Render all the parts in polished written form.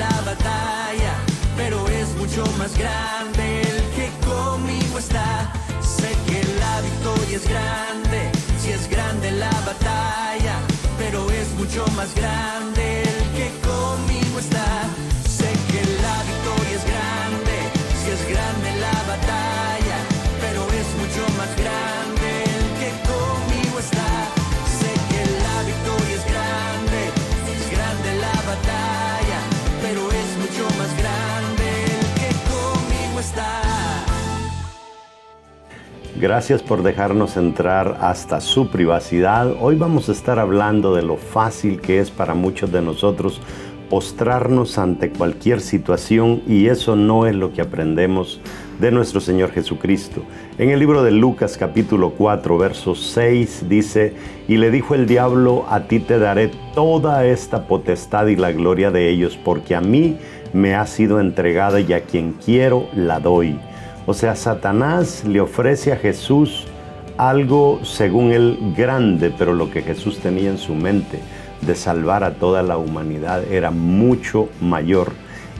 la batalla, pero es mucho más grande el que conmigo está. Sé que la victoria es grande, si es grande la batalla, pero es mucho más grande el que conmigo está. Sé que la victoria es grande, si es grande la batalla, pero es mucho más grande el que conmigo está. Sé que la victoria es grande, si es grande la batalla, pero es mucho más grande el que conmigo está. Gracias por dejarnos entrar hasta su privacidad. Hoy vamos a estar hablando de lo fácil que es para muchos de nosotros postrarnos ante cualquier situación, y eso no es lo que aprendemos de nuestro Señor Jesucristo. En el libro de Lucas capítulo 4 verso 6 dice: y le dijo el diablo, a ti te daré toda esta potestad y la gloria de ellos, porque a mí me ha sido entregada y a quien quiero la doy. O sea, Satanás le ofrece a Jesús algo según él grande, pero lo que Jesús tenía en su mente de salvar a toda la humanidad era mucho mayor.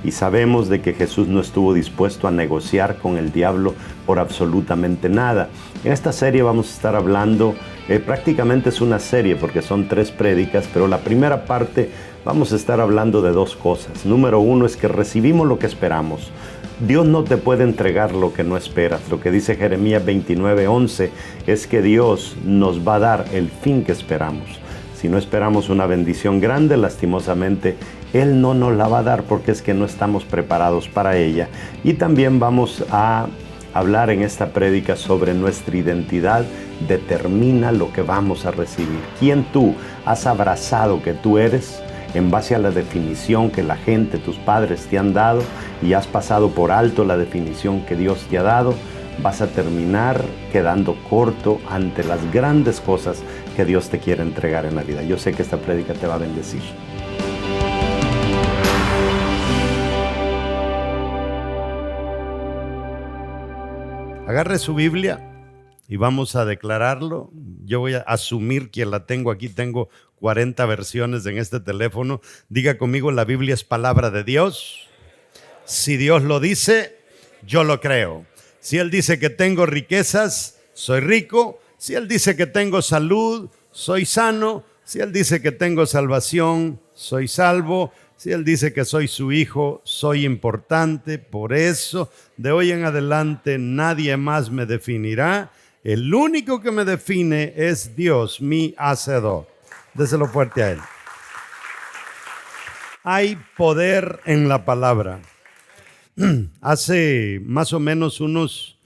Y sabemos de que Jesús no estuvo dispuesto a negociar con el diablo por absolutamente nada. En esta serie vamos a estar hablando, prácticamente es una serie porque son 3 prédicas, pero la primera parte vamos a estar hablando de 2 cosas. Número 1 es que recibimos lo que esperamos. Dios no te puede entregar lo que no esperas. Lo que dice Jeremías 29:11 es que Dios nos va a dar el fin que esperamos. Si no esperamos una bendición grande, lastimosamente, Él no nos la va a dar porque es que no estamos preparados para ella. Y también vamos a hablar en esta prédica sobre nuestra identidad determina lo que vamos a recibir. ¿Quién tú has abrazado que tú eres? En base a la definición que la gente, tus padres te han dado, y has pasado por alto la definición que Dios te ha dado, vas a terminar quedando corto ante las grandes cosas que Dios te quiere entregar en la vida. Yo sé que esta prédica te va a bendecir. Agarre su Biblia y vamos a declararlo. Yo voy a asumir que la tengo aquí. Tengo 40 versiones en este teléfono. Diga conmigo: la Biblia es palabra de Dios. Si Dios lo dice, yo lo creo. Si Él dice que tengo riquezas, soy rico. Si Él dice que tengo salud, soy sano. Si Él dice que tengo salvación, soy salvo. Si Él dice que soy su hijo, soy importante. Por eso, de hoy en adelante, nadie más me definirá. El único que me define es Dios, mi hacedor. Déselo fuerte a Él. Hay poder en la palabra. Hace más o menos unos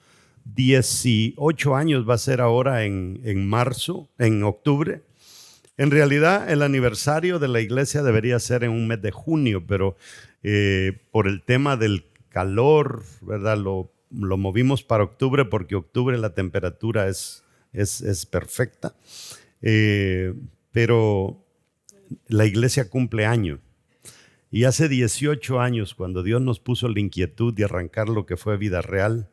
18 años va a ser ahora en marzo, en octubre. En realidad el aniversario de la iglesia debería ser en un mes de junio, pero por el tema del calor, ¿verdad? Lo movimos para octubre porque octubre la temperatura es perfecta. Pero la iglesia cumple año. Y hace 18 años, cuando Dios nos puso la inquietud de arrancar lo que fue Vida Real,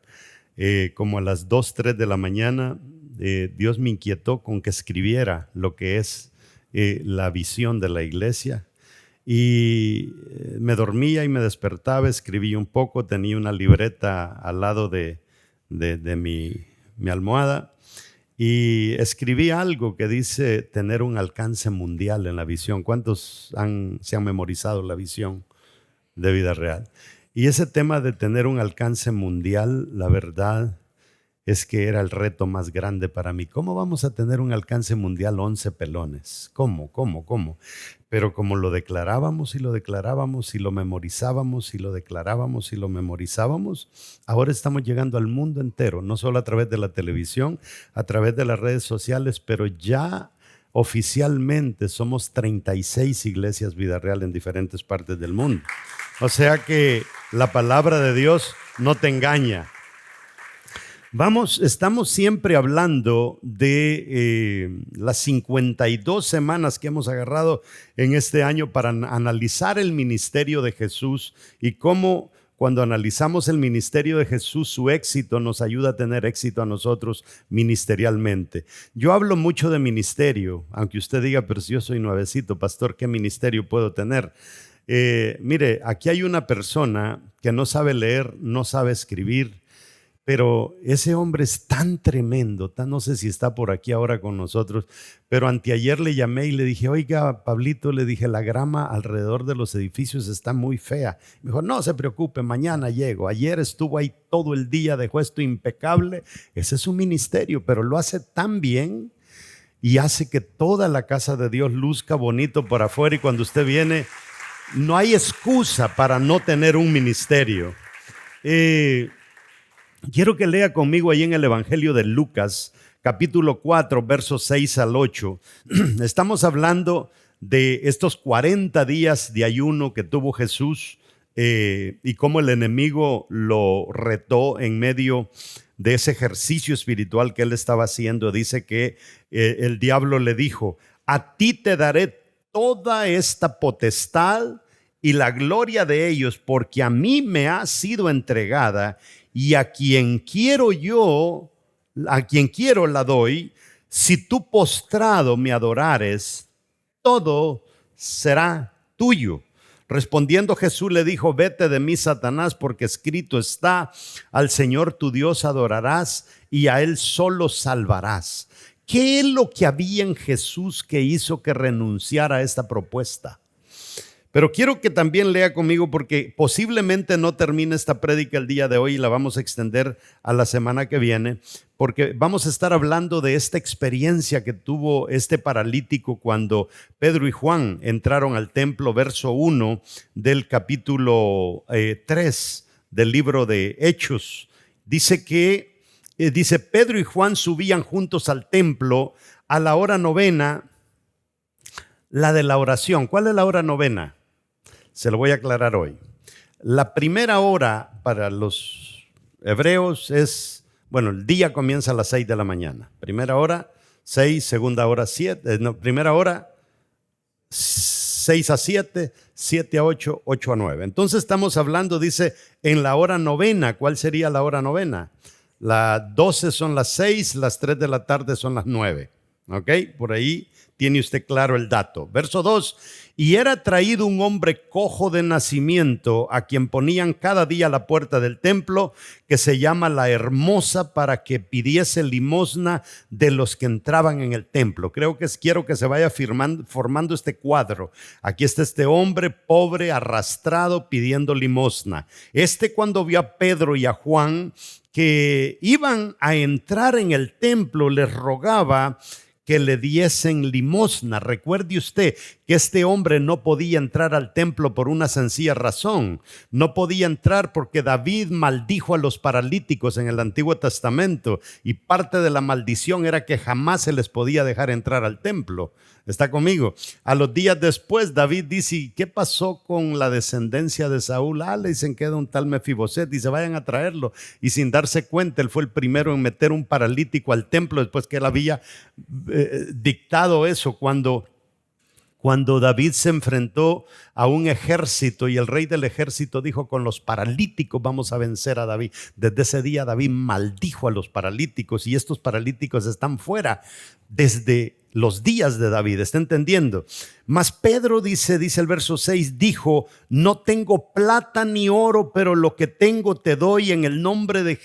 como a las 2, 3 de la mañana, Dios me inquietó con que escribiera lo que es la visión de la iglesia. Y me dormía y me despertaba, escribí un poco, tenía una libreta al lado de mi almohada. Y escribí algo que dice tener un alcance mundial en la visión. ¿Cuántos se han memorizado la visión de Vida Real? Y ese tema de tener un alcance mundial, la verdad es que era el reto más grande para mí. ¿Cómo vamos a tener un alcance mundial 11 pelones? ¿Cómo? Pero como lo declarábamos y lo declarábamos y lo memorizábamos y lo declarábamos y lo memorizábamos, ahora estamos llegando al mundo entero, no solo a través de la televisión, a través de las redes sociales, pero ya oficialmente somos 36 iglesias Vida Real en diferentes partes del mundo. O sea que la palabra de Dios no te engaña. Estamos siempre hablando de las 52 semanas que hemos agarrado en este año para analizar el ministerio de Jesús y cómo cuando analizamos el ministerio de Jesús, su éxito nos ayuda a tener éxito a nosotros ministerialmente. Yo hablo mucho de ministerio, aunque usted diga, pero si yo soy nuevecito, pastor, ¿qué ministerio puedo tener? Mire, aquí hay una persona que no sabe leer, no sabe escribir, pero ese hombre es tan tremendo, no sé si está por aquí ahora con nosotros, pero anteayer le llamé y le dije, oiga, Pablito, le dije, la grama alrededor de los edificios está muy fea. Me dijo, no se preocupe, mañana llego. Ayer estuvo ahí todo el día, dejó esto impecable. Ese es un ministerio, pero lo hace tan bien y hace que toda la casa de Dios luzca bonito por afuera, y cuando usted viene, no hay excusa para no tener un ministerio. Quiero que lea conmigo ahí en el Evangelio de Lucas, capítulo 4, versos 6 al 8. Estamos hablando de estos 40 días de ayuno que tuvo Jesús y cómo el enemigo lo retó en medio de ese ejercicio espiritual que él estaba haciendo. Dice que el diablo le dijo, a ti te daré toda esta potestad y la gloria de ellos, porque a mí me ha sido entregada, y a quien quiero la doy. Si tú postrado me adorares, todo será tuyo. Respondiendo Jesús le dijo, vete de mí, Satanás, porque escrito está, al Señor tu Dios adorarás y a Él solo salvarás. ¿Qué es lo que había en Jesús que hizo que renunciara a esta propuesta? Pero quiero que también lea conmigo, porque posiblemente no termine esta prédica el día de hoy y la vamos a extender a la semana que viene, porque vamos a estar hablando de esta experiencia que tuvo este paralítico cuando Pedro y Juan entraron al templo, verso 1 del capítulo 3 del libro de Hechos. Dice Pedro y Juan subían juntos al templo a la hora novena, la de la oración. ¿Cuál es la hora novena? Se lo voy a aclarar hoy. La primera hora para los hebreos es, el día comienza a las 6 de la mañana. Primera hora, 6, segunda hora, 7. Primera hora, 6 a 7, 7 a 8, 8 a 9. Entonces estamos hablando, dice, en la hora novena. ¿Cuál sería la hora novena? Las 12 son las 6, las 3 de la tarde son las 9. ¿Ok? Por ahí tiene usted claro el dato. Verso 2, y era traído un hombre cojo de nacimiento, a quien ponían cada día a la puerta del templo, que se llama La Hermosa, para que pidiese limosna de los que entraban en el templo. Quiero que se vaya formando este cuadro. Aquí está este hombre pobre, arrastrado, pidiendo limosna. Cuando vio a Pedro y a Juan que iban a entrar en el templo, les rogaba que le diesen limosna. Recuerde usted que este hombre no podía entrar al templo por una sencilla razón. No podía entrar porque David maldijo a los paralíticos en el Antiguo Testamento, y parte de la maldición era que jamás se les podía dejar entrar al templo. ¿Está conmigo? A los días después, David dice, ¿qué pasó con la descendencia de Saúl? Le dicen que era un tal Mefiboset, dice, vayan a traerlo. Y sin darse cuenta, él fue el primero en meter un paralítico al templo, después que él había dictado eso. Cuando David se enfrentó a un ejército y el rey del ejército dijo, con los paralíticos vamos a vencer a David. Desde ese día David maldijo a los paralíticos, y estos paralíticos están fuera desde los días de David. ¿Está entendiendo? Mas Pedro dice el verso 6, dijo, no tengo plata ni oro, pero lo que tengo te doy. En el nombre de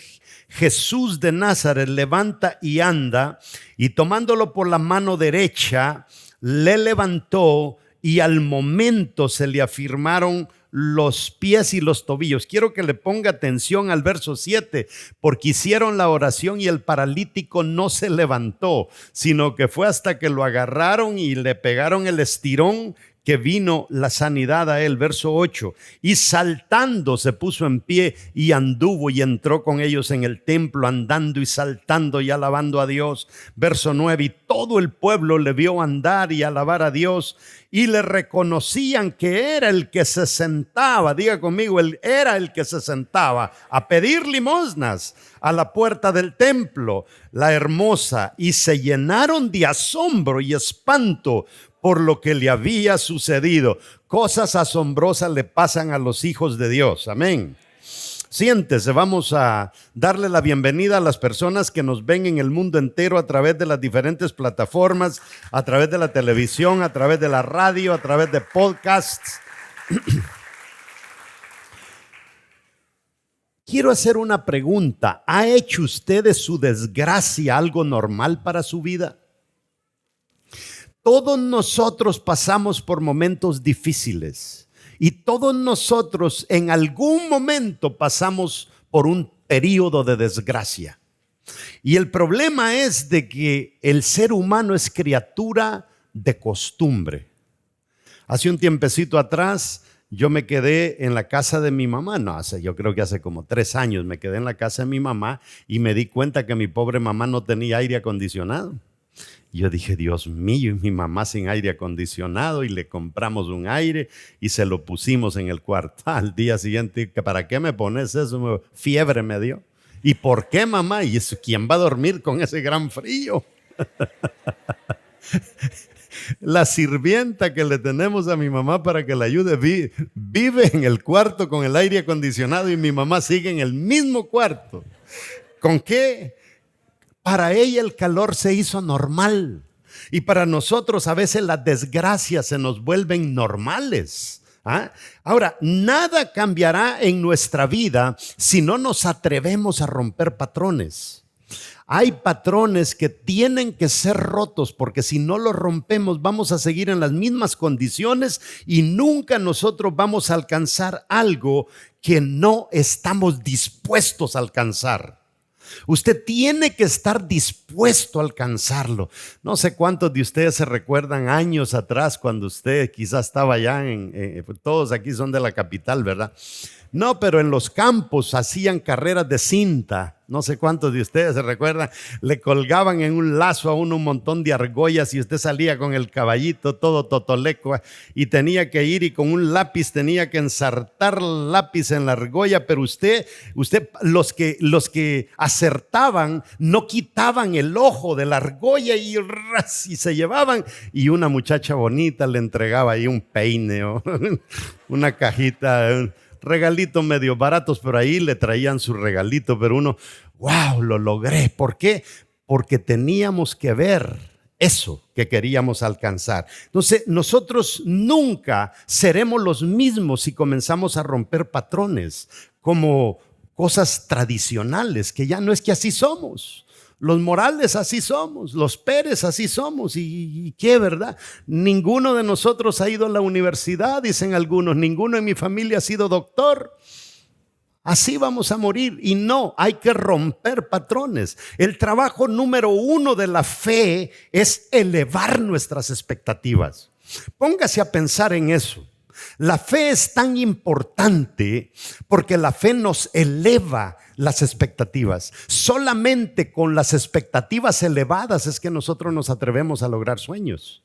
Jesús de Nazaret, levanta y anda. Y tomándolo por la mano derecha, le levantó, y al momento se le afirmaron los pies y los tobillos. Quiero que le ponga atención al verso 7, porque hicieron la oración y el paralítico no se levantó, sino que fue hasta que lo agarraron y le pegaron el estirón que vino la sanidad a él. Verso 8, y saltando se puso en pie y anduvo y entró con ellos en el templo, andando y saltando y alabando a Dios. Verso 9, y todo el pueblo le vio andar y alabar a Dios, y le reconocían que era el que se sentaba, diga conmigo, él era el que se sentaba a pedir limosnas a la puerta del templo, La Hermosa, y se llenaron de asombro y espanto por lo que le había sucedido. Cosas asombrosas le pasan a los hijos de Dios. Amén. Siéntese, vamos a darle la bienvenida a las personas que nos ven en el mundo entero a través de las diferentes plataformas, a través de la televisión, a través de la radio, a través de podcasts. Quiero hacer una pregunta. ¿Ha hecho usted de su desgracia algo normal para su vida? Todos nosotros pasamos por momentos difíciles y todos nosotros en algún momento pasamos por un periodo de desgracia. Y el problema es de que el ser humano es criatura de costumbre. Hace un tiempecito atrás yo me quedé en la casa de mi mamá, yo creo que hace como 3 años me quedé en la casa de mi mamá y me di cuenta que mi pobre mamá no tenía aire acondicionado. Yo dije, Dios mío, y mi mamá sin aire acondicionado, y le compramos un aire y se lo pusimos en el cuarto. Al día siguiente, ¿para qué me pones eso? Fiebre me dio. ¿Y por qué, mamá? ¿Y eso, quién va a dormir con ese gran frío? La sirvienta que le tenemos a mi mamá para que la ayude vive en el cuarto con el aire acondicionado y mi mamá sigue en el mismo cuarto. ¿Con qué? Para ella el calor se hizo normal y para nosotros a veces las desgracias se nos vuelven normales. Ahora, nada cambiará en nuestra vida si no nos atrevemos a romper patrones. Hay patrones que tienen que ser rotos porque si no los rompemos vamos a seguir en las mismas condiciones y nunca nosotros vamos a alcanzar algo que no estamos dispuestos a alcanzar. Usted tiene que estar dispuesto a alcanzarlo. No sé cuántos de ustedes se recuerdan años atrás cuando usted quizás estaba allá todos aquí son de la capital, ¿verdad? No, pero en los campos hacían carreras de cinta. No sé cuántos de ustedes se recuerdan. Le colgaban en un lazo a uno un montón de argollas y usted salía con el caballito todo totoleco y tenía que ir y con un lápiz tenía que ensartar el lápiz en la argolla, pero usted los que acertaban no quitaban el ojo de la argolla y se llevaban, y una muchacha bonita le entregaba ahí un peine o una cajita, regalitos medio baratos, pero ahí le traían su regalito, pero uno, wow, lo logré. ¿Por qué? Porque teníamos que ver eso que queríamos alcanzar. Entonces, nosotros nunca seremos los mismos si comenzamos a romper patrones como cosas tradicionales, que ya no es que así somos. Los Morales así somos, los Pérez así somos. ¿Y qué, verdad? Ninguno de nosotros ha ido a la universidad, dicen algunos. Ninguno en mi familia ha sido doctor. Así vamos a morir. Y no, hay que romper patrones. El trabajo número 1 de la fe es elevar nuestras expectativas. Póngase a pensar en eso. La fe es tan importante porque la fe nos eleva las expectativas. Solamente con las expectativas elevadas es que nosotros nos atrevemos a lograr sueños.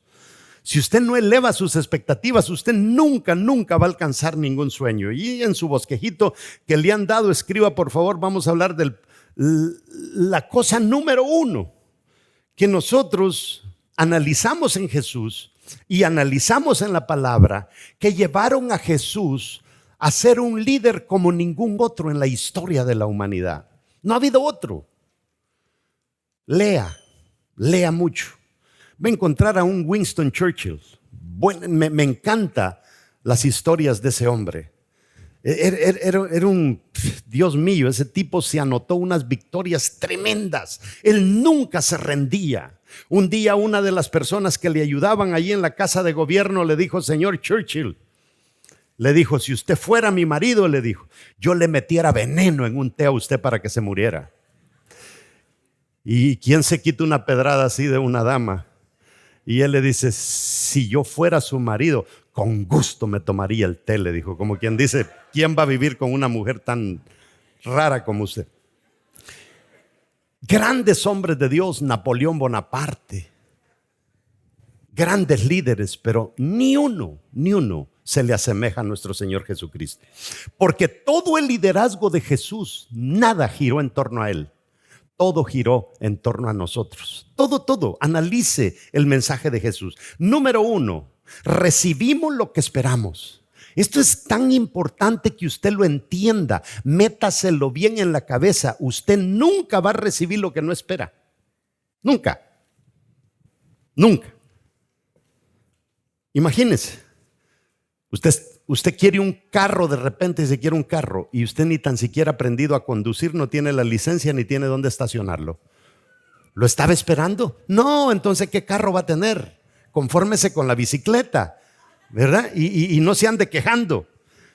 Si usted no eleva sus expectativas, usted nunca va a alcanzar ningún sueño. Y en su bosquejito que le han dado, escriba por favor, vamos a hablar de la cosa número 1 que nosotros analizamos en Jesús y analizamos en la palabra, que llevaron a Jesús a ser un líder como ningún otro en la historia de la humanidad. No ha habido otro. Lea mucho. Va a encontrar a un Winston Churchill. Me encantan las historias de ese hombre. Era un, Dios mío, ese tipo se anotó unas victorias tremendas. Él nunca se rendía. Un día una de las personas que le ayudaban allí en la casa de gobierno le dijo, señor Churchill, le dijo, si usted fuera mi marido, le dijo, yo le metiera veneno en un té a usted para que se muriera. ¿Y quién se quita una pedrada así de una dama? Y él le dice, si yo fuera su marido, con gusto me tomaría el té, le dijo. Como quien dice, ¿quién va a vivir con una mujer tan rara como usted? Grandes hombres de Dios, Napoleón Bonaparte, grandes líderes, pero ni uno se le asemeja a nuestro Señor Jesucristo. Porque todo el liderazgo de Jesús, nada giró en torno a Él. Todo giró en torno a nosotros. Todo. Analice el mensaje de Jesús. Número 1, recibimos lo que esperamos. Esto es tan importante que usted lo entienda. Métaselo bien en la cabeza. Usted nunca va a recibir lo que no espera. Nunca. Imagínese. Usted usted quiere un carro, de repente se quiere un carro y usted ni tan siquiera ha aprendido a conducir, no tiene la licencia ni tiene dónde estacionarlo. ¿Lo estaba esperando? No, entonces ¿qué carro va a tener? Confórmese con la bicicleta, ¿verdad? Y no se ande quejando.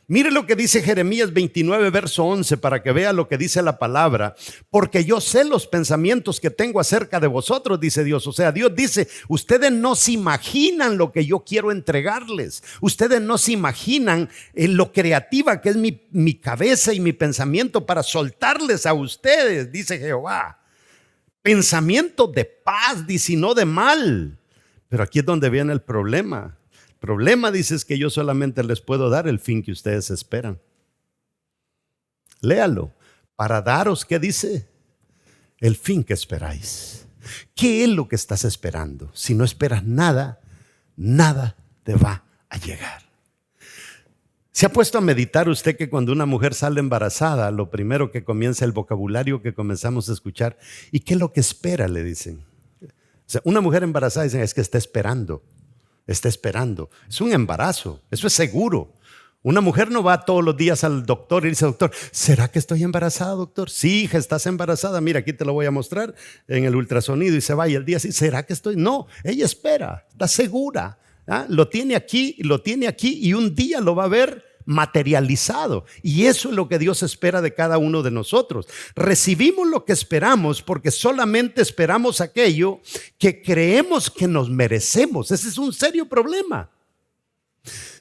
Mire lo que dice Jeremías 29, verso 11, para que vea lo que dice la palabra. Porque yo sé los pensamientos que tengo acerca de vosotros, dice Dios. O sea, Dios dice, ustedes no se imaginan lo que yo quiero entregarles. Ustedes no se imaginan lo creativa que es mi cabeza y mi pensamiento para soltarles a ustedes, dice Jehová. Pensamiento de paz, dice, y no de mal. Pero aquí es donde viene el problema. El problema, dice, es que yo solamente les puedo dar el fin que ustedes esperan. Léalo. Para daros, ¿qué dice? El fin que esperáis. ¿Qué es lo que estás esperando? Si no esperas nada, nada te va a llegar. ¿Se ha puesto a meditar usted que cuando una mujer sale embarazada, lo primero que comienza el vocabulario que comenzamos a escuchar? ¿Y qué es lo que espera? Le dicen. O sea, una mujer embarazada dicen es que está esperando. Está esperando. Es un embarazo. Eso es seguro. Una mujer no va todos los días al doctor y dice, doctor, ¿será que estoy embarazada, doctor? Sí, hija, estás embarazada. Mira, aquí te lo voy a mostrar en el ultrasonido. Y se va y el día sí, ¿será que estoy? No, ella espera, está segura. Lo tiene aquí y un día lo va a ver materializado. Y eso es lo que Dios espera de cada uno de nosotros. Recibimos lo que esperamos porque solamente esperamos aquello que creemos que nos merecemos. Ese es un serio problema.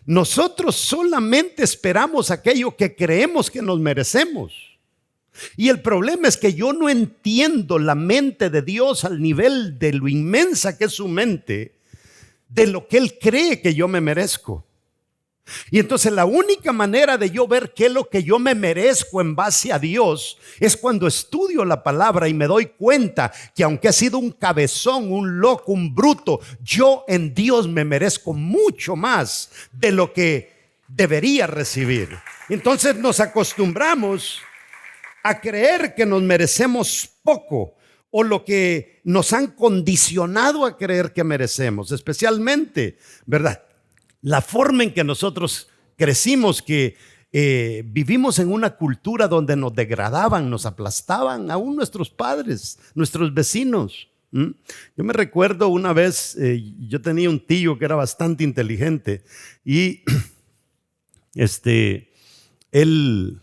Nosotros solamente esperamos aquello que creemos que nos merecemos. Y el problema es que yo no entiendo la mente de Dios al nivel de lo inmensa que es su mente, de lo que Él cree que yo me merezco. Y entonces la única manera de yo ver qué es lo que yo me merezco en base a Dios es cuando estudio la palabra y me doy cuenta que aunque he sido un cabezón, un loco, un bruto, yo en Dios me merezco mucho más de lo que debería recibir. Entonces nos acostumbramos a creer que nos merecemos poco, o lo que nos han condicionado a creer que merecemos, especialmente, ¿verdad? La forma en que nosotros crecimos, que vivimos en una cultura donde nos degradaban, nos aplastaban, aún nuestros padres, nuestros vecinos. Yo me recuerdo una vez, yo tenía un tío que era bastante inteligente y él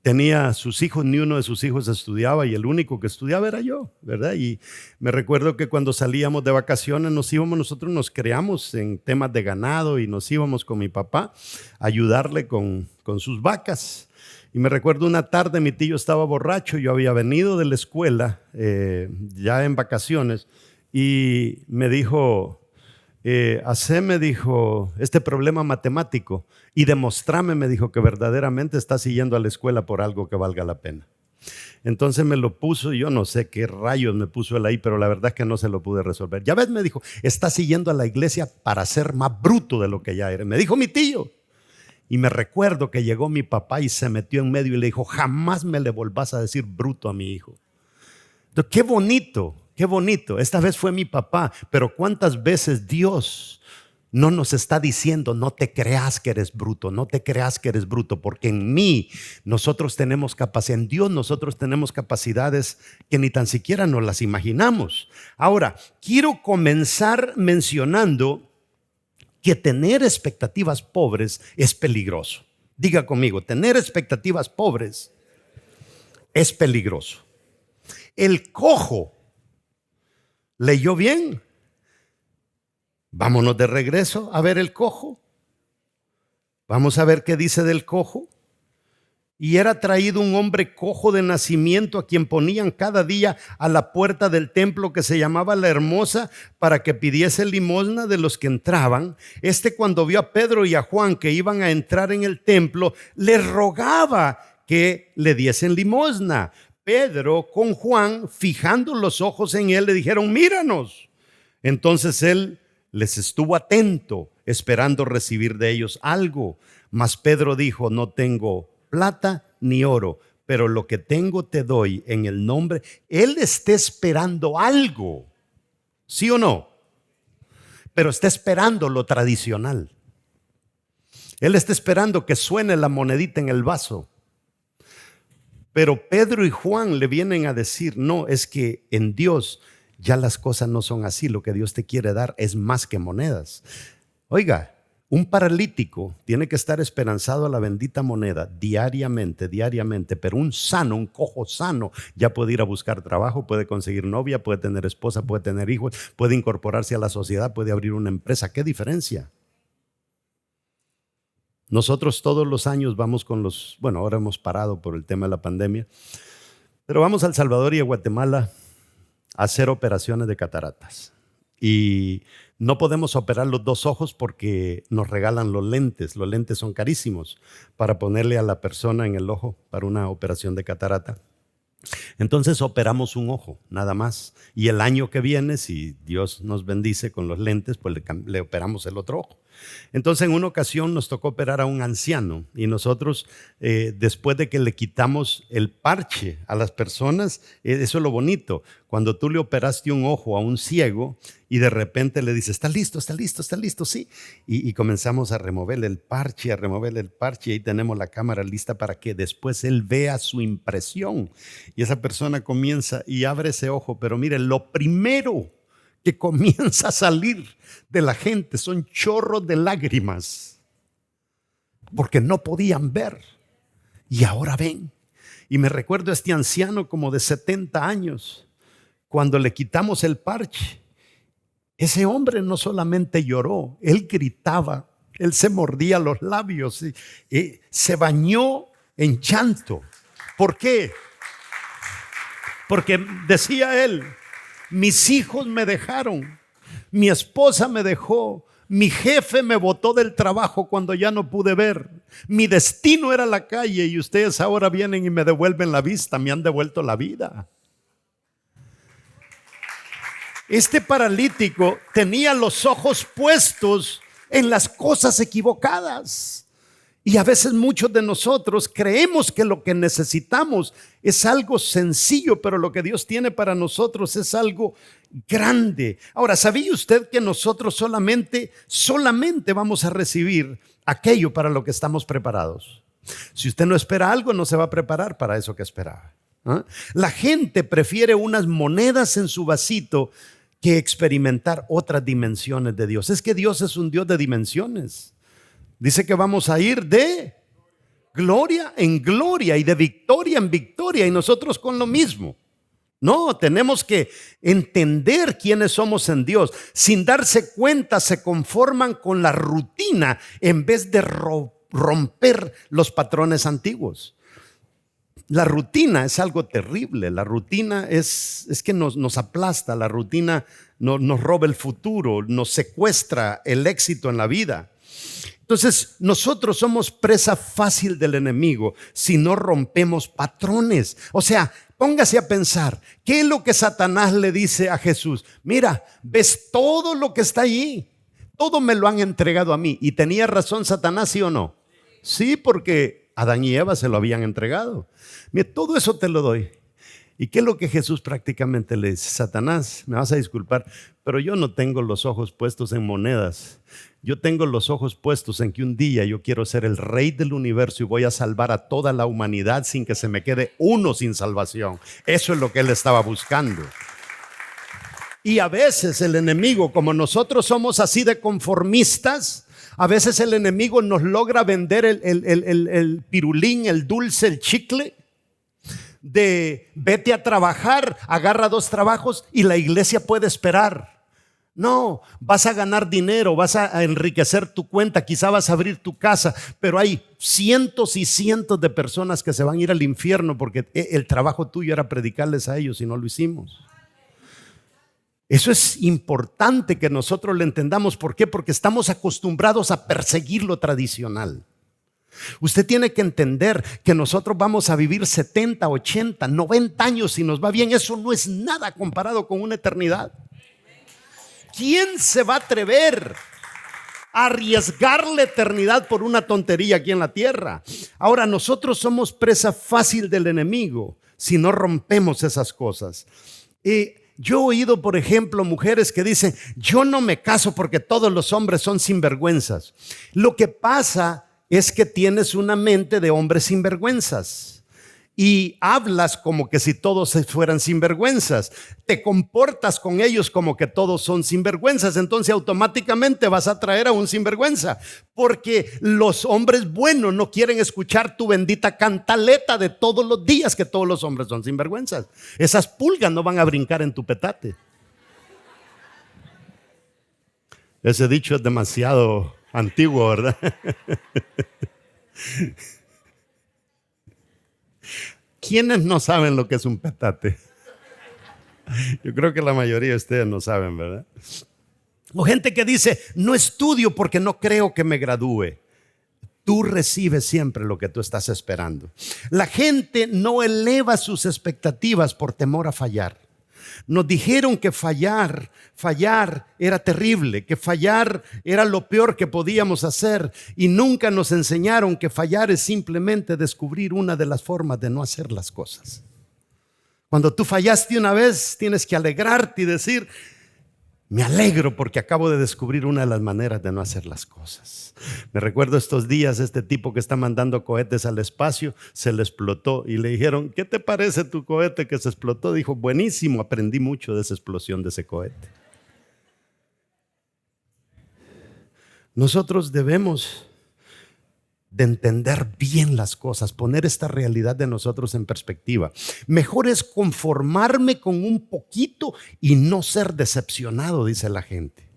tenía sus hijos, ni uno de sus hijos estudiaba y el único que estudiaba era yo, ¿verdad? Y me recuerdo que cuando salíamos de vacaciones nosotros nos creamos en temas de ganado y nos íbamos con mi papá a ayudarle con sus vacas. Y me recuerdo una tarde mi tío estaba borracho, yo había venido de la escuela ya en vacaciones y me dijo, haceme, dijo, este problema matemático y demostrame, me dijo, que verdaderamente estás yendo a la escuela por algo que valga la pena. Entonces me lo puso, yo no sé qué rayos me puso él ahí, pero la verdad es que no se lo pude resolver. Ya ves, me dijo, estás yendo a la iglesia para ser más bruto de lo que ya eres. Me dijo mi tío. Y me recuerdo que llegó mi papá y se metió en medio y le dijo, jamás me le volvás a decir bruto a mi hijo. Entonces, qué bonito. Qué bonito, esta vez fue mi papá, pero ¿cuántas veces Dios no nos está diciendo no te creas que eres bruto, no te creas que eres bruto? Porque en mí nosotros tenemos capacidad, en Dios nosotros tenemos capacidades que ni tan siquiera nos las imaginamos. Ahora, quiero comenzar mencionando que tener expectativas pobres es peligroso. Diga conmigo, tener expectativas pobres es peligroso. El cojo ¿leyó bien? Vámonos de regreso a ver el cojo. Vamos a ver qué dice del cojo. Y era traído un hombre cojo de nacimiento a quien ponían cada día a la puerta del templo que se llamaba La Hermosa para que pidiese limosna de los que entraban. Cuando vio a Pedro y a Juan que iban a entrar en el templo, les rogaba que le diesen limosna. Pedro con Juan, fijando los ojos en él, le dijeron, míranos. Entonces él les estuvo atento, esperando recibir de ellos algo. Mas Pedro dijo, no tengo plata ni oro, pero lo que tengo te doy en el nombre. Él está esperando algo, ¿sí o no? Pero está esperando lo tradicional. Él está esperando que suene la monedita en el vaso. Pero Pedro y Juan le vienen a decir, no, es que en Dios ya las cosas no son así. Lo que Dios te quiere dar es más que monedas. Oiga, un paralítico tiene que estar esperanzado a la bendita moneda diariamente, pero un cojo sano, ya puede ir a buscar trabajo, puede conseguir novia, puede tener esposa, puede tener hijos, puede incorporarse a la sociedad, puede abrir una empresa. ¿Qué diferencia? Nosotros todos los años vamos ahora hemos parado por el tema de la pandemia, pero vamos a El Salvador y a Guatemala a hacer operaciones de cataratas. Y no podemos operar los dos ojos porque nos regalan los lentes. Los lentes son carísimos para ponerle a la persona en el ojo para una operación de catarata. Entonces operamos un ojo, nada más. Y el año que viene, si Dios nos bendice con los lentes, pues le operamos el otro ojo. Entonces en una ocasión nos tocó operar a un anciano y nosotros después de que le quitamos el parche a las personas, eso es lo bonito, cuando tú le operaste un ojo a un ciego y de repente le dices, ¿está listo? Sí. Y comenzamos a removerle el parche, y ahí tenemos la cámara lista para que después él vea su impresión. Y esa persona comienza y abre ese ojo, pero mire, lo primero que comienza a salir de la gente son chorros de lágrimas porque no podían ver y ahora ven. Y me recuerdo a este anciano como de 70 años cuando le quitamos el parche. Ese hombre no solamente lloró, él gritaba, él se mordía los labios y se bañó en llanto. ¿Por qué? Porque decía él, mis hijos me dejaron, mi esposa me dejó, mi jefe me botó del trabajo cuando ya no pude ver, mi destino era la calle y ustedes ahora vienen y me devuelven la vista, me han devuelto la vida. Este paralítico tenía los ojos puestos en las cosas equivocadas. Y a veces muchos de nosotros creemos que lo que necesitamos es algo sencillo, pero lo que Dios tiene para nosotros es algo grande. Ahora, ¿sabía usted que nosotros solamente vamos a recibir aquello para lo que estamos preparados? Si usted no espera algo, no se va a preparar para eso que esperaba. La gente prefiere unas monedas en su vasito que experimentar otras dimensiones de Dios. Es que Dios es un Dios de dimensiones. Dice que vamos a ir de gloria en gloria y de victoria en victoria, y nosotros con lo mismo. No, tenemos que entender quiénes somos en Dios. Sin darse cuenta, se conforman con la rutina en vez de romper los patrones antiguos. La rutina es algo terrible. La rutina es que nos aplasta. La rutina nos roba el futuro, nos secuestra el éxito en la vida. Entonces nosotros somos presa fácil del enemigo si no rompemos patrones. O sea, póngase a pensar, ¿qué es lo que Satanás le dice a Jesús? Mira, ves todo lo que está allí, todo me lo han entregado a mí. ¿Y tenía razón Satanás, sí o no? Sí, porque Adán y Eva se lo habían entregado. Mira, todo eso te lo doy. ¿Y qué es lo que Jesús prácticamente le dice? Satanás, me vas a disculpar, pero yo no tengo los ojos puestos en monedas. Yo tengo los ojos puestos en que un día yo quiero ser el rey del universo y voy a salvar a toda la humanidad sin que se me quede uno sin salvación. Eso es lo que él estaba buscando. Y a veces el enemigo, como nosotros somos así de conformistas, a veces el enemigo nos logra vender el pirulín, el dulce, el chicle, de vete a trabajar, agarra 2 trabajos y la iglesia puede esperar. No, vas a ganar dinero, vas a enriquecer tu cuenta, quizá vas a abrir tu casa, pero hay cientos y cientos de personas que se van a ir al infierno porque el trabajo tuyo era predicarles a ellos y no lo hicimos. Eso es importante que nosotros lo entendamos. ¿Por qué? Porque estamos acostumbrados a perseguir lo tradicional. Usted tiene que entender que nosotros vamos a vivir 70, 80, 90 años si nos va bien. Eso no es nada comparado con una eternidad. ¿Quién se va a atrever a arriesgar la eternidad por una tontería aquí en la tierra? Ahora, nosotros somos presa fácil del enemigo si no rompemos esas cosas. Yo he oído, por ejemplo, mujeres que dicen, yo no me caso porque todos los hombres son sinvergüenzas. Lo que pasa es que tienes una mente de hombres sinvergüenzas. Y hablas como que si todos fueran sinvergüenzas. Te comportas con ellos como que todos son sinvergüenzas. Entonces automáticamente vas a traer a un sinvergüenza. Porque los hombres buenos no quieren escuchar tu bendita cantaleta de todos los días que todos los hombres son sinvergüenzas. Esas pulgas no van a brincar en tu petate. Ese dicho es demasiado antiguo, ¿verdad? ¿Quiénes no saben lo que es un petate? Yo creo que la mayoría de ustedes no saben, ¿verdad? O gente que dice, no estudio porque no creo que me gradúe. Tú recibes siempre lo que tú estás esperando. La gente no eleva sus expectativas por temor a fallar. Nos dijeron que fallar era terrible, que fallar era lo peor que podíamos hacer, y nunca nos enseñaron que fallar es simplemente descubrir una de las formas de no hacer las cosas. Cuando tú fallaste una vez, tienes que alegrarte y decir, me alegro porque acabo de descubrir una de las maneras de no hacer las cosas. Me recuerdo estos días, este tipo que está mandando cohetes al espacio, se le explotó y le dijeron, ¿qué te parece tu cohete que se explotó? Dijo, buenísimo, aprendí mucho de esa explosión de ese cohete. Nosotros debemos de entender bien las cosas, poner esta realidad de nosotros en perspectiva. Mejor es conformarme con un poquito y no ser decepcionado, dice la gente,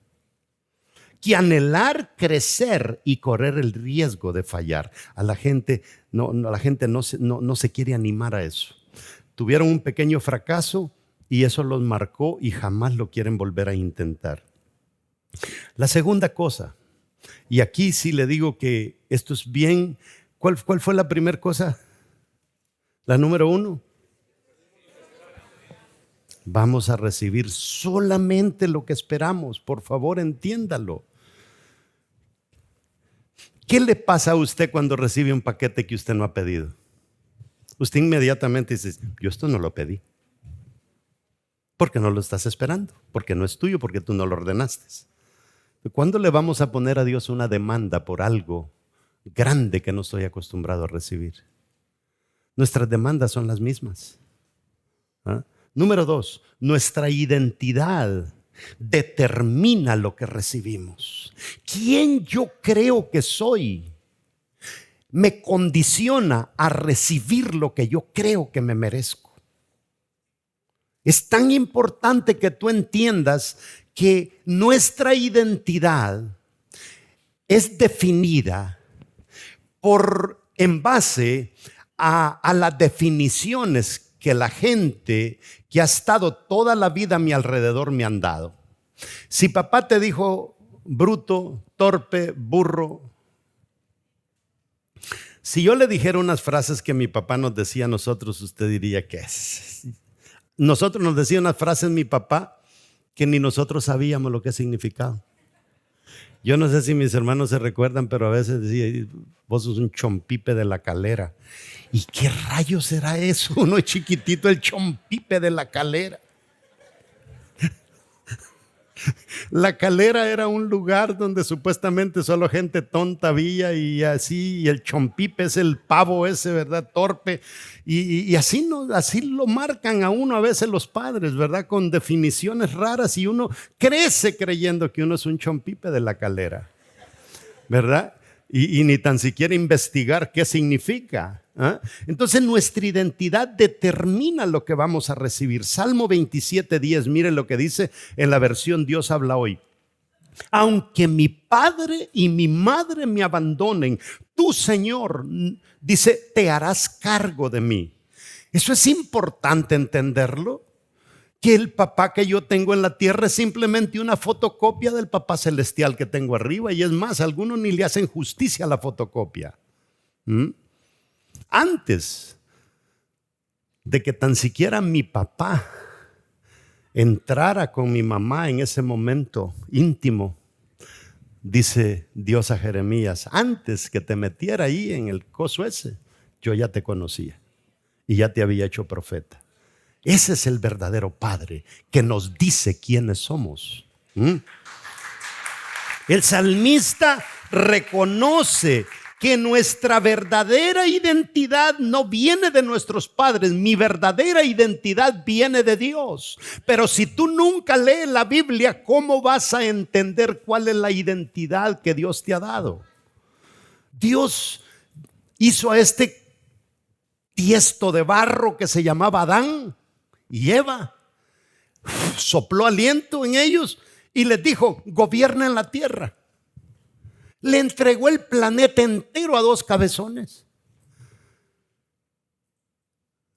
que anhelar crecer y correr el riesgo de fallar. A la gente no se quiere animar a eso. Tuvieron un pequeño fracaso y eso los marcó y jamás lo quieren volver a intentar. La segunda cosa, y aquí sí le digo que esto es bien. ¿Cuál fue la primera cosa? La número 1. Vamos a recibir solamente lo que esperamos. Por favor, entiéndalo. ¿Qué le pasa a usted cuando recibe un paquete que usted no ha pedido? Usted inmediatamente dice, yo esto no lo pedí. Porque no lo estás esperando, porque no es tuyo, porque tú no lo ordenaste. ¿Cuándo le vamos a poner a Dios una demanda por algo grande que no estoy acostumbrado a recibir? Nuestras demandas son las mismas. Número 2, nuestra identidad determina lo que recibimos. ¿Quién yo creo que soy? Me condiciona a recibir lo que yo creo que me merezco. Es tan importante que tú entiendas que nuestra identidad es definida en base a las definiciones que la gente que ha estado toda la vida a mi alrededor me han dado. Si papá te dijo bruto, torpe, burro, si yo le dijera unas frases que mi papá nos decía a nosotros, usted diría que es. Nosotros nos decía unas frases mi papá que ni nosotros sabíamos lo que significaba. Yo no sé si mis hermanos se recuerdan, pero a veces decía, vos sos un chompipe de la calera. ¿Y qué rayos será eso? Uno es chiquitito, el chompipe de la calera. La Calera era un lugar donde supuestamente solo gente tonta había y así, y el chompipe es el pavo ese, ¿verdad? Torpe. Y así lo marcan a uno a veces los padres, ¿verdad? Con definiciones raras, y uno crece creyendo que uno es un chompipe de la Calera, ¿verdad? Y ni tan siquiera investigar qué significa. Entonces nuestra identidad determina lo que vamos a recibir. Salmo 27:10, miren lo que dice en la versión Dios habla hoy. Aunque mi padre y mi madre me abandonen, tú, Señor, dice, te harás cargo de mí. Eso es importante entenderlo, que el papá que yo tengo en la tierra es simplemente una fotocopia del papá celestial que tengo arriba, y es más, algunos ni le hacen justicia a la fotocopia. Antes de que tan siquiera mi papá entrara con mi mamá en ese momento íntimo, dice Dios a Jeremías, antes que te metiera ahí en el coso ese, yo ya te conocía y ya te había hecho profeta. Ese es el verdadero Padre que nos dice quiénes somos. El salmista reconoce que nuestra verdadera identidad no viene de nuestros padres. Mi verdadera identidad viene de Dios. Pero si tú nunca lees la Biblia, ¿cómo vas a entender cuál es la identidad que Dios te ha dado? Dios hizo a este tiesto de barro que se llamaba Adán y Eva. Sopló aliento en ellos y les dijo: gobiernen la tierra. Le entregó el planeta entero a dos cabezones.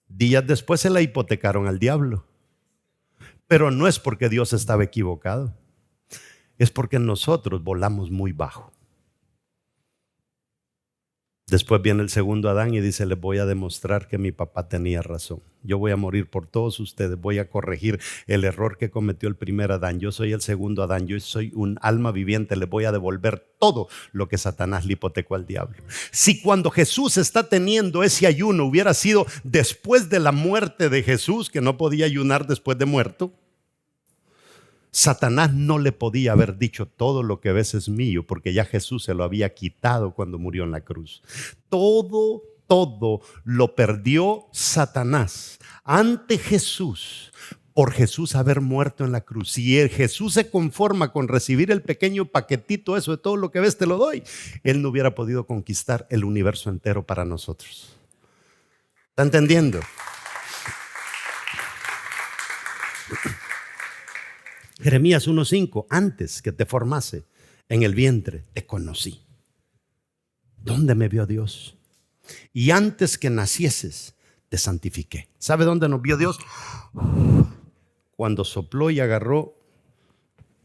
Días después se la hipotecaron al diablo. Pero no es porque Dios estaba equivocado, es porque nosotros volamos muy bajo. Después viene el segundo Adán y dice: les voy a demostrar que mi papá tenía razón. Yo voy a morir por todos ustedes. Voy a corregir el error que cometió el primer Adán. Yo soy el segundo Adán. Yo soy un alma viviente. Les voy a devolver todo lo que Satanás le hipotecó al diablo. Si cuando Jesús está teniendo ese ayuno hubiera sido después de la muerte de Jesús, que no podía ayunar después de muerto, Satanás no le podía haber dicho: todo lo que ves es mío, porque ya Jesús se lo había quitado cuando murió en la cruz. Todo lo perdió Satanás ante Jesús, por Jesús haber muerto en la cruz. Si Jesús se conforma con recibir el pequeño paquetito, eso de todo lo que ves te lo doy, Él no hubiera podido conquistar el universo entero para nosotros. ¿Está entendiendo? Jeremías 1:5: antes que te formase en el vientre te conocí. ¿Dónde me vio Dios? Y antes que nacieses te santifiqué. ¿Sabe dónde nos vio Dios? Cuando sopló y agarró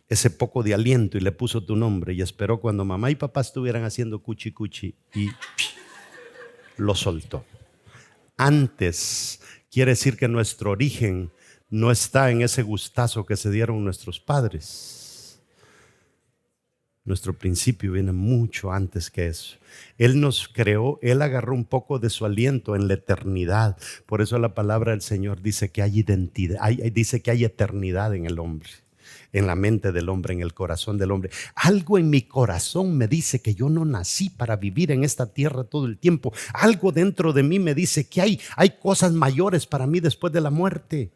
ese poco de aliento y le puso tu nombre, y esperó cuando mamá y papá estuvieran haciendo cuchi cuchi y lo soltó. Antes quiere decir que nuestro origen no está en ese gustazo que se dieron nuestros padres. Nuestro principio viene mucho antes que eso. Él nos creó, Él agarró un poco de su aliento en la eternidad. Por eso la palabra del Señor dice que hay identidad, dice que hay eternidad en el hombre, en la mente del hombre, en el corazón del hombre. Algo en mi corazón me dice que yo no nací para vivir en esta tierra todo el tiempo. Algo dentro de mí me dice que hay cosas mayores para mí después de la muerte.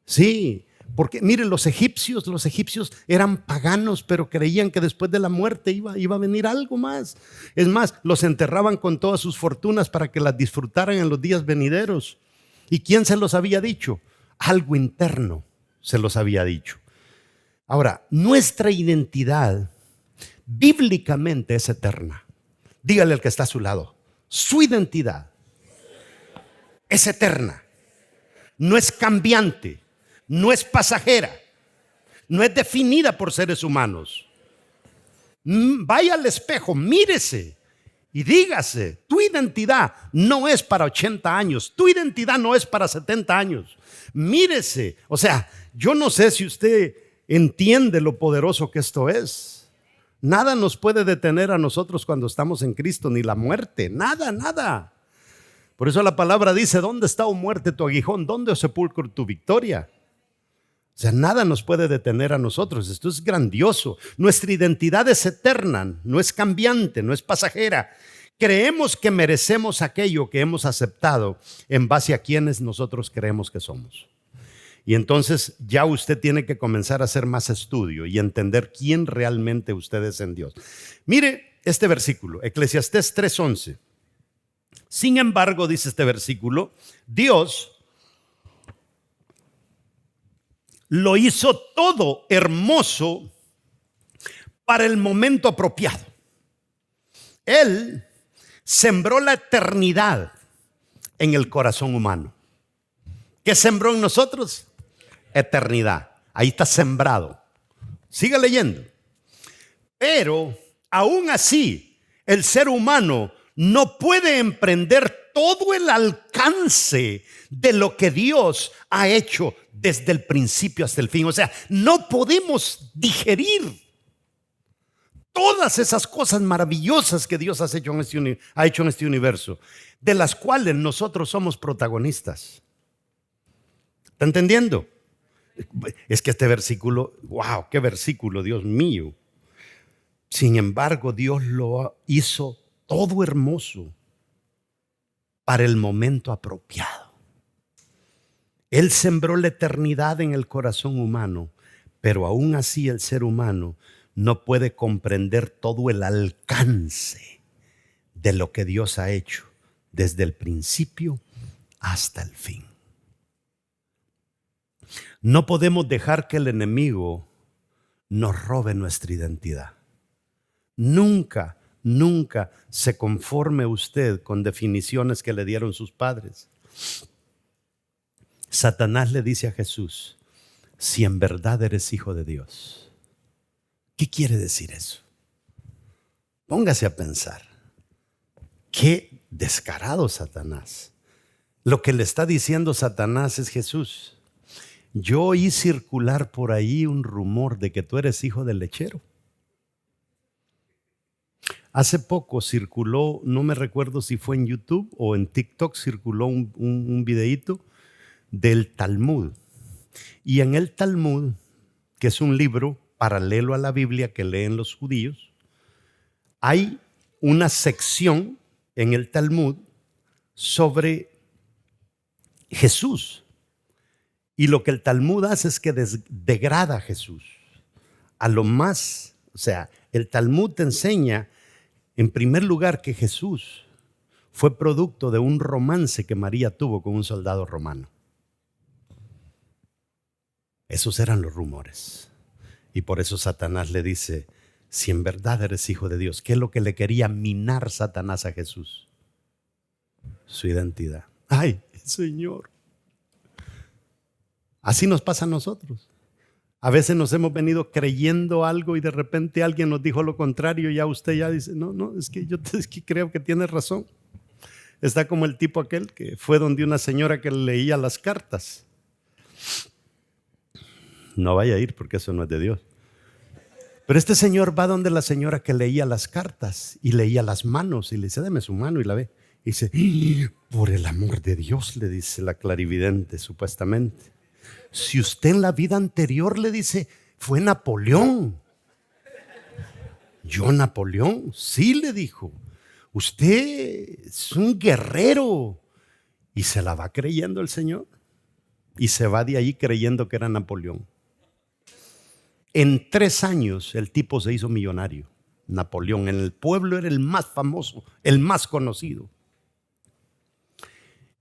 Sí, porque miren, los egipcios eran paganos, pero creían que después de la muerte iba a venir algo más. Es más, los enterraban con todas sus fortunas para que las disfrutaran en los días venideros. ¿Y quién se los había dicho? Algo interno se los había dicho. Ahora, nuestra identidad bíblicamente es eterna. Dígale al que está a su lado: su identidad es eterna, no es cambiante, no es pasajera, no es definida por seres humanos. Vaya al espejo, mírese y dígase: tu identidad no es para 80 años, tu identidad no es para 70 años. Mírese. O sea, yo no sé si usted entiende lo poderoso que esto es. Nada nos puede detener a nosotros cuando estamos en Cristo, ni la muerte, nada. Por eso la palabra dice: ¿dónde está, oh muerte, tu aguijón? ¿Dónde, oh sepulcro, tu victoria? O sea, nada nos puede detener a nosotros. Esto es grandioso. Nuestra identidad es eterna, no es cambiante, no es pasajera. Creemos que merecemos aquello que hemos aceptado en base a quienes nosotros creemos que somos. Y entonces ya usted tiene que comenzar a hacer más estudio y entender quién realmente usted es en Dios. Mire este versículo, Eclesiastés 3:11. Sin embargo, dice este versículo, Dios lo hizo todo hermoso para el momento apropiado. Él sembró la eternidad en el corazón humano. ¿Qué sembró en nosotros? Eternidad. Ahí está sembrado. Siga leyendo. Pero aún así, el ser humano no puede emprender todo el alcance de lo que Dios ha hecho desde el principio hasta el fin. O sea, no podemos digerir todas esas cosas maravillosas que Dios ha hecho en este universo, de las cuales nosotros somos protagonistas. ¿Está entendiendo? Es que este versículo, wow, qué versículo, Dios mío. Sin embargo, Dios lo hizo todo hermoso para el momento apropiado. Él sembró la eternidad en el corazón humano, pero aún así el ser humano no puede comprender todo el alcance de lo que Dios ha hecho desde el principio hasta el fin. No podemos dejar que el enemigo nos robe nuestra identidad. Nunca se conforme usted con definiciones que le dieron sus padres. Satanás le dice a Jesús: si en verdad eres hijo de Dios. ¿Qué quiere decir eso? Póngase a pensar. Qué descarado Satanás. Lo que le está diciendo Satanás es: Jesús, yo oí circular por ahí un rumor de que tú eres hijo del lechero. Hace poco circuló, no me recuerdo si fue en YouTube o en TikTok, circuló un videíto del Talmud. Y en el Talmud, que es un libro paralelo a la Biblia que leen los judíos, hay una sección en el Talmud sobre Jesús. Y lo que el Talmud hace es que degrada a Jesús a lo más. O sea, el Talmud te enseña, en primer lugar, que Jesús fue producto de un romance que María tuvo con un soldado romano. Esos eran los rumores. Y por eso Satanás le dice: si en verdad eres hijo de Dios. ¿Qué es lo que le quería minar Satanás a Jesús? Su identidad. ¡Ay, Señor! Así nos pasa a nosotros. A veces nos hemos venido creyendo algo y de repente alguien nos dijo lo contrario y ya usted ya dice: no, es que yo creo que tiene razón. Está como el tipo aquel que fue donde una señora que leía las cartas. No vaya a ir porque eso no es de Dios. Pero este señor va donde la señora que leía las cartas y leía las manos y le dice: deme su mano, y la ve. Y dice: por el amor de Dios, le dice la clarividente supuestamente, si usted en la vida anterior, le dice, fue Napoleón. ¿Yo Napoleón? Sí, le dijo. Usted es un guerrero. Y se la va creyendo el señor. Y se va de ahí creyendo que era Napoleón. En 3 años el tipo se hizo millonario. Napoleón en el pueblo era el más famoso, el más conocido.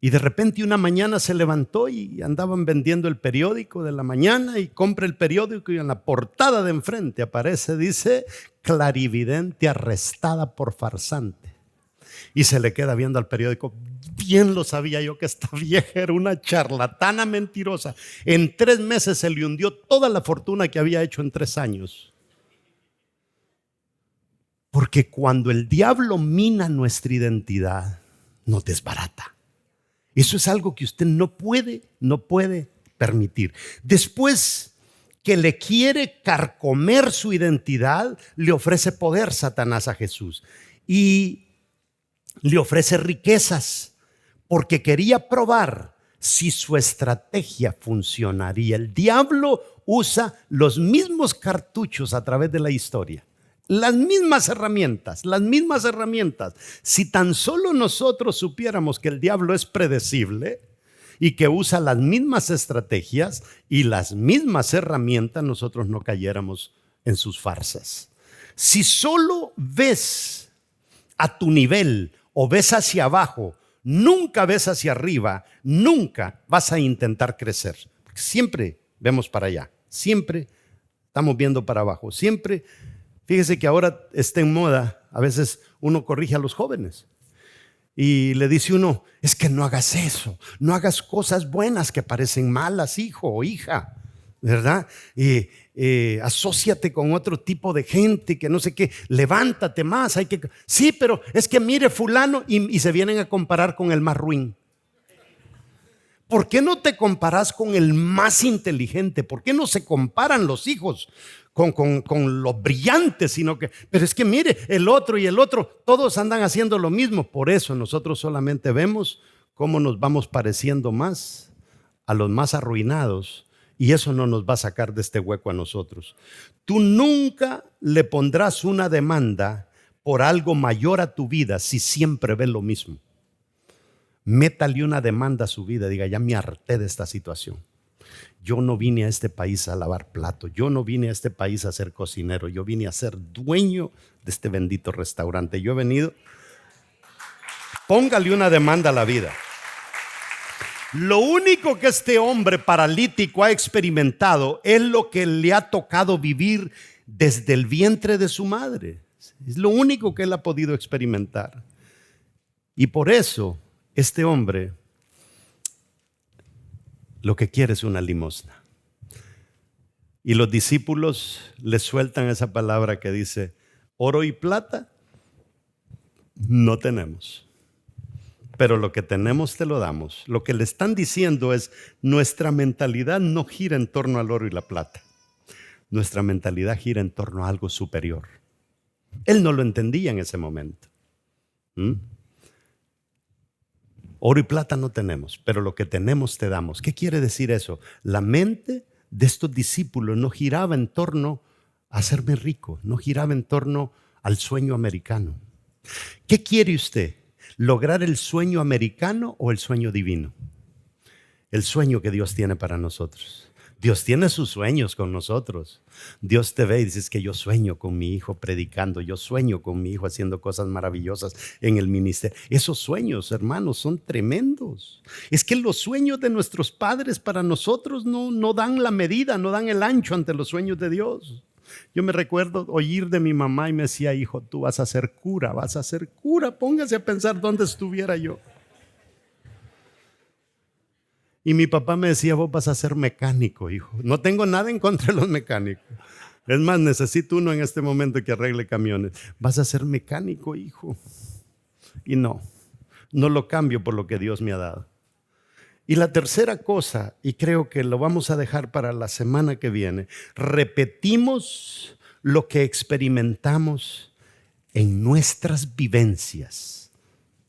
Y de repente una mañana se levantó y andaban vendiendo el periódico de la mañana y compra el periódico y en la portada de enfrente aparece, dice: clarividente arrestada por farsante. Y se le queda viendo al periódico. Bien lo sabía yo que esta vieja era una charlatana mentirosa. En 3 meses se le hundió toda la fortuna que había hecho en 3 años. Porque cuando el diablo mina nuestra identidad, nos desbarata. Eso es algo que usted no puede permitir. Después que le quiere carcomer su identidad, le ofrece poder Satanás a Jesús. Y le ofrece riquezas, porque quería probar si su estrategia funcionaría. El diablo usa los mismos cartuchos a través de la historia. Las mismas herramientas. Si tan solo nosotros supiéramos que el diablo es predecible y que usa las mismas estrategias y las mismas herramientas, nosotros no cayéramos en sus farsas. Si solo ves a tu nivel o ves hacia abajo, nunca ves hacia arriba, nunca vas a intentar crecer. Porque siempre vemos para allá, siempre estamos viendo para abajo, siempre. Fíjese que ahora está en moda, a veces uno corrige a los jóvenes y le dice uno: es que no hagas eso, no hagas cosas buenas que parecen malas, hijo o hija, ¿verdad? Asóciate con otro tipo de gente que no sé qué, levántate más. Sí, pero es que mire fulano, y se vienen a comparar con el más ruin. ¿Por qué no te comparas con el más inteligente? ¿Por qué no se comparan los hijos con los brillantes? Pero es que mire, el otro y el otro, todos andan haciendo lo mismo. Por eso nosotros solamente vemos cómo nos vamos pareciendo más a los más arruinados, y eso no nos va a sacar de este hueco a nosotros. Tú nunca le pondrás una demanda por algo mayor a tu vida si siempre ves lo mismo. Métale una demanda a su vida, diga, ya me harté de esta situación. Yo no vine a este país a lavar platos, yo no vine a este país a ser cocinero, yo vine a ser dueño de este bendito restaurante. Yo he venido, póngale una demanda a la vida. Lo único que este hombre paralítico ha experimentado es lo que le ha tocado vivir desde el vientre de su madre. Es lo único que él ha podido experimentar. Y por eso este hombre lo que quiere es una limosna. Y los discípulos le sueltan esa palabra que dice, oro y plata no tenemos, pero lo que tenemos te lo damos. Lo que le están diciendo es, nuestra mentalidad no gira en torno al oro y la plata. Nuestra mentalidad gira en torno a algo superior. Él no lo entendía en ese momento. Oro y plata no tenemos, pero lo que tenemos te damos. ¿Qué quiere decir eso? La mente de estos discípulos no giraba en torno a hacerme rico, no giraba en torno al sueño americano. ¿Qué quiere usted? ¿Lograr el sueño americano o el sueño divino? El sueño que Dios tiene para nosotros. Dios tiene sus sueños con nosotros. Dios te ve y dices que yo sueño con mi hijo predicando, yo sueño con mi hijo haciendo cosas maravillosas en el ministerio. Esos sueños, hermanos, son tremendos. Es que los sueños de nuestros padres para nosotros no dan la medida, no dan el ancho ante los sueños de Dios. Yo me recuerdo oír de mi mamá y me decía, hijo, tú vas a ser cura, vas a ser cura. Póngase a pensar dónde estuviera yo. Y mi papá me decía, vos vas a ser mecánico, hijo. No tengo nada en contra de los mecánicos. Es más, necesito uno en este momento que arregle camiones. Vas a ser mecánico, hijo. Y no lo cambio por lo que Dios me ha dado. Y la tercera cosa, y creo que lo vamos a dejar para la semana que viene, repetimos lo que experimentamos en nuestras vivencias.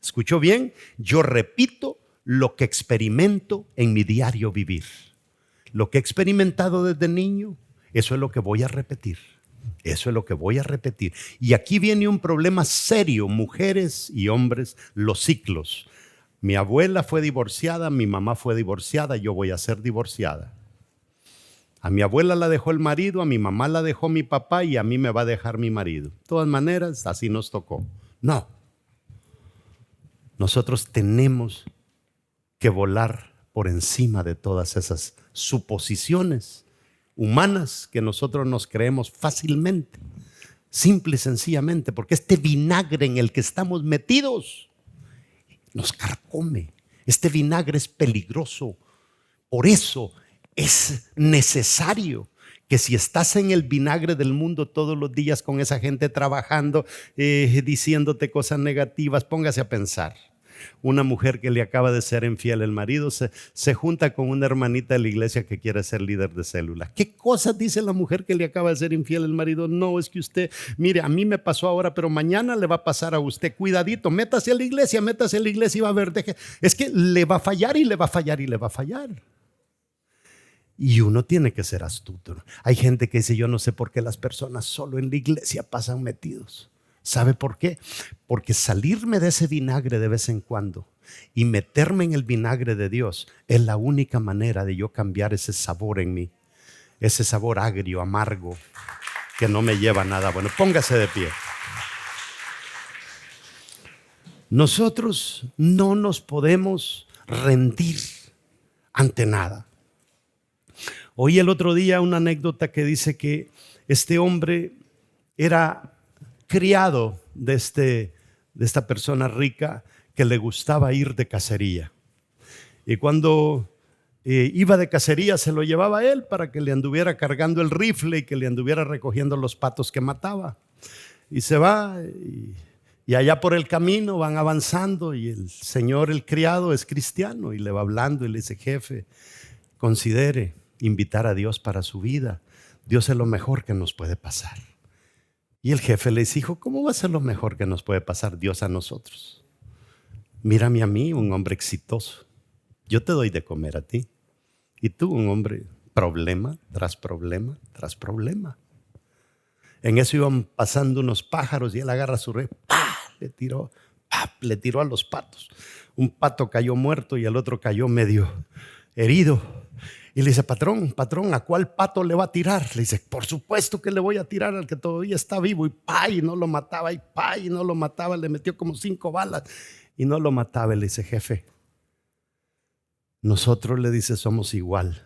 ¿Escuchó bien? Yo repito lo que experimento en mi diario vivir. Lo que he experimentado desde niño, eso es lo que voy a repetir. Eso es lo que voy a repetir. Y aquí viene un problema serio, mujeres y hombres, los ciclos. Mi abuela fue divorciada, mi mamá fue divorciada, yo voy a ser divorciada. A mi abuela la dejó el marido, a mi mamá la dejó mi papá y a mí me va a dejar mi marido. De todas maneras, así nos tocó. No. Nosotros tenemos que volar por encima de todas esas suposiciones humanas que nosotros nos creemos fácilmente, simple y sencillamente, porque este vinagre en el que estamos metidos nos carcome. Este vinagre es peligroso. Por eso es necesario que si estás en el vinagre del mundo todos los días con esa gente trabajando, diciéndote cosas negativas, póngase a pensar. Una mujer que le acaba de ser infiel el marido se junta con una hermanita de la iglesia que quiere ser líder de célula. ¿Qué cosas dice la mujer que le acaba de ser infiel el marido? No, es que usted, mire, a mí me pasó ahora, pero mañana le va a pasar a usted. Cuidadito, métase a la iglesia y va a ver. Es que le va a fallar y le va a fallar y le va a fallar. Y uno tiene que ser astuto. Hay gente que dice, yo no sé por qué las personas solo en la iglesia pasan metidos. ¿Sabe por qué? Porque salirme de ese vinagre de vez en cuando y meterme en el vinagre de Dios es la única manera de yo cambiar ese sabor en mí, ese sabor agrio, amargo, que no me lleva a nada bueno. Póngase de pie. Nosotros no nos podemos rendir ante nada. Oí el otro día una anécdota que dice que este hombre era criado de esta persona rica que le gustaba ir de cacería. Y cuando iba de cacería se lo llevaba a él para que le anduviera cargando el rifle y que le anduviera recogiendo los patos que mataba. Y se va y allá por el camino van avanzando y el señor, el criado, es cristiano y le va hablando y le dice, jefe, considere invitar a Dios para su vida. Dios es lo mejor que nos puede pasar. Y el jefe le dice, hijo, ¿cómo va a ser lo mejor que nos puede pasar Dios a nosotros? Mírame a mí, un hombre exitoso. Yo te doy de comer a ti. Y tú, un hombre, problema tras problema tras problema. En eso iban pasando unos pájaros y él agarra su red, ¡pah! Le tiró a los patos. Un pato cayó muerto y el otro cayó medio herido. Y le dice, patrón, ¿a cuál pato le va a tirar? Le dice, por supuesto que le voy a tirar al que todavía está vivo. Y no lo mataba, y no lo mataba. Le metió como 5 balas y no lo mataba. Y le dice, jefe, nosotros, le dice, somos igual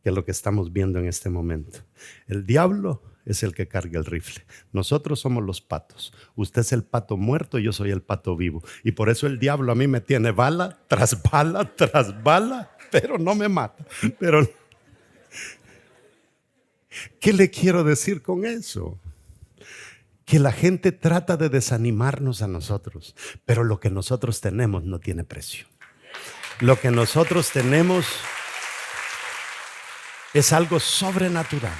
que lo que estamos viendo en este momento. El diablo es el que carga el rifle. Nosotros somos los patos. Usted es el pato muerto, yo soy el pato vivo. Y por eso el diablo a mí me tiene bala tras bala tras bala, pero no me mata. Pero, ¿qué le quiero decir con eso? Que la gente trata de desanimarnos a nosotros, pero lo que nosotros tenemos no tiene precio. Lo que nosotros tenemos es algo sobrenatural.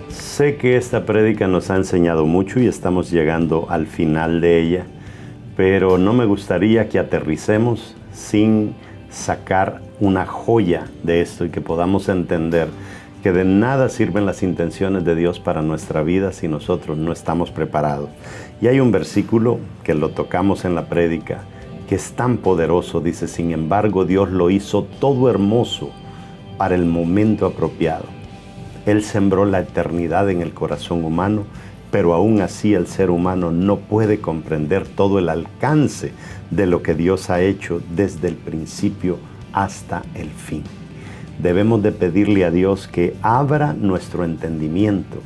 Sé que esta prédica nos ha enseñado mucho y estamos llegando al final de ella, pero no me gustaría que aterricemos sin sacar una joya de esto y que podamos entender que de nada sirven las intenciones de Dios para nuestra vida si nosotros no estamos preparados. Y hay un versículo que lo tocamos en la prédica que es tan poderoso, dice, sin embargo Dios lo hizo todo hermoso para el momento apropiado. Él sembró la eternidad en el corazón humano, pero aún así el ser humano no puede comprender todo el alcance de lo que Dios ha hecho desde el principio hasta el fin. Debemos de pedirle a Dios que abra nuestro entendimiento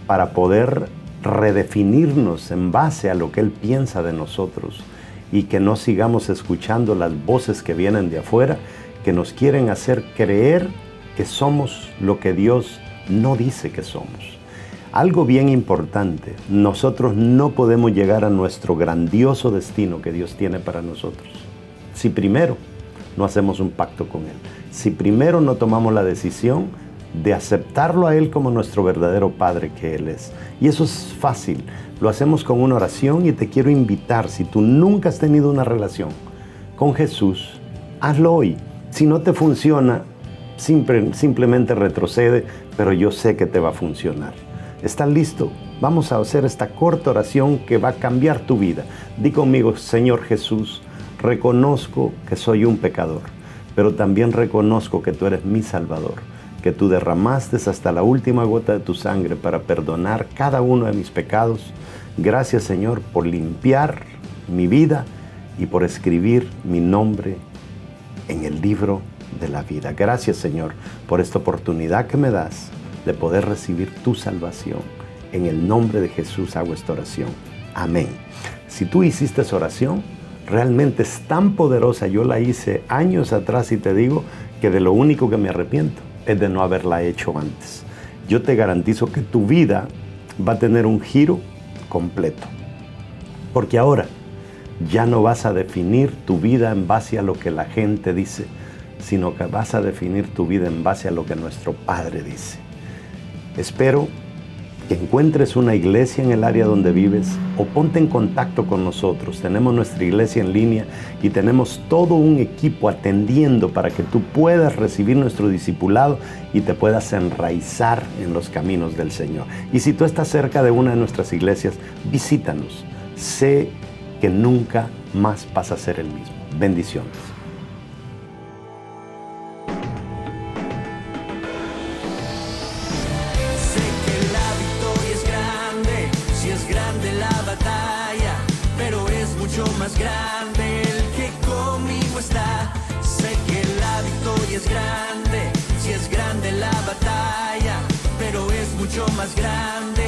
para poder redefinirnos en base a lo que Él piensa de nosotros y que no sigamos escuchando las voces que vienen de afuera que nos quieren hacer creer que somos lo que Dios no dice que somos. Algo bien importante, nosotros no podemos llegar a nuestro grandioso destino que Dios tiene para nosotros si primero no hacemos un pacto con Él, si primero no tomamos la decisión de aceptarlo a Él como nuestro verdadero Padre que Él es. Y eso es fácil, lo hacemos con una oración y te quiero invitar, si tú nunca has tenido una relación con Jesús, hazlo hoy. Si no te funciona, simplemente retrocede, pero yo sé que te va a funcionar. ¿Estás listo? Vamos a hacer esta corta oración que va a cambiar tu vida. Di conmigo, Señor Jesús, reconozco que soy un pecador, pero también reconozco que tú eres mi Salvador, que tú derramaste hasta la última gota de tu sangre para perdonar cada uno de mis pecados. Gracias, Señor, por limpiar mi vida y por escribir mi nombre en el libro de la vida. Gracias, Señor, por esta oportunidad que me das de poder recibir tu salvación. En el nombre de Jesús hago esta oración. Amén. Si tú hiciste esa oración, realmente es tan poderosa. Yo la hice años atrás y te digo que de lo único que me arrepiento es de no haberla hecho antes. Yo te garantizo que tu vida va a tener un giro completo. Porque ahora ya no vas a definir tu vida en base a lo que la gente dice, sino que vas a definir tu vida en base a lo que nuestro Padre dice. Espero que encuentres una iglesia en el área donde vives o ponte en contacto con nosotros. Tenemos nuestra iglesia en línea y tenemos todo un equipo atendiendo para que tú puedas recibir nuestro discipulado y te puedas enraizar en los caminos del Señor. Y si tú estás cerca de una de nuestras iglesias, visítanos. Sé que nunca más vas a ser el mismo. Bendiciones. Más grande el que conmigo está. Sé que la victoria es grande, si es grande la batalla, pero es mucho más grande